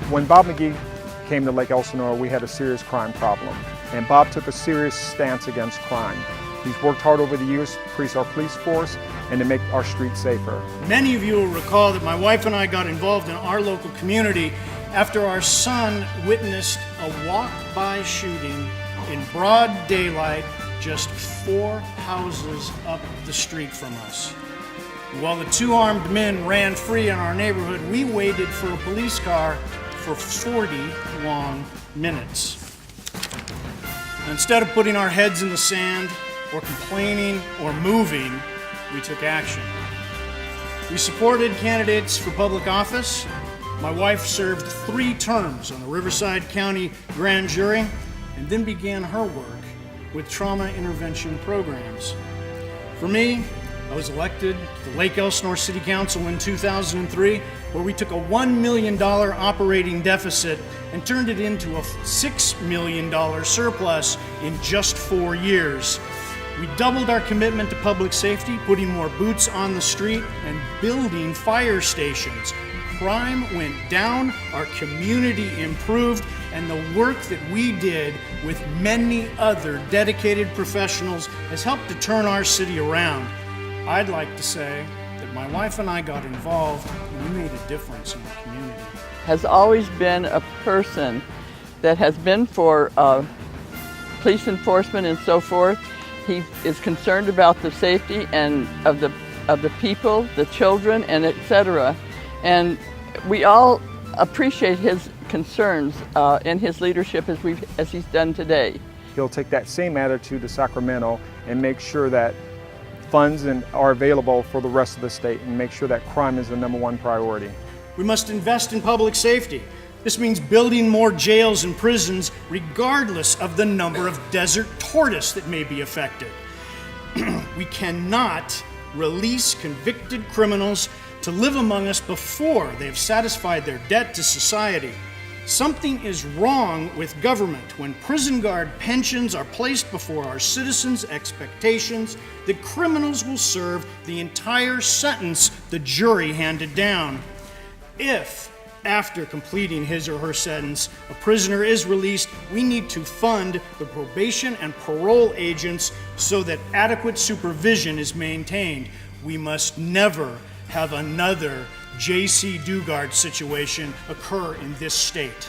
When Bob Magee came to Lake Elsinore, we had a serious crime problem, and Bob took a serious stance against crime. He's worked hard over the years to increase our police force and to make our streets safer. Many of you will recall that my wife and I got involved in our local community after our son witnessed a walk-by shooting in broad daylight just 4 houses up the street from us. While the 2 armed men ran free in our neighborhood, we waited for a police car for 40 long minutes. And instead of putting our heads in the sand or complaining or moving, we took action. We supported candidates for public office. My wife served 3 terms on the Riverside County grand jury and then began her work with trauma intervention programs. For me, I was elected to the Lake Elsinore City Council in 2003, where we took a $1 million operating deficit and turned it into a $6 million surplus in just 4 years. We doubled our commitment to public safety, putting more boots on the street and building fire stations. Crime went down, our community improved, and the work that we did with many other dedicated professionals has helped to turn our city around. I'd like to say that my wife and I got involved and we made a difference in the community. Has always been a person that has been for police enforcement and so forth. He is concerned about the safety and of the people, the children, and etc. And we all appreciate his concerns and his leadership as he's done today. He'll take that same attitude to Sacramento and make sure that funds are available for the rest of the state and make sure that crime is the #1 priority. We must invest in public safety. This means building more jails and prisons regardless of the number of desert tortoise that may be affected. We cannot release convicted criminals to live among us before they've satisfied their debt to society. Something is wrong with government when prison guard pensions are placed before our citizens' expectations that criminals will serve the entire sentence the jury handed down. If, after completing his or her sentence, a prisoner is released, we need to fund the probation and parole agents so that adequate supervision is maintained. We must never have another J.C. Dugard situation occur in this state.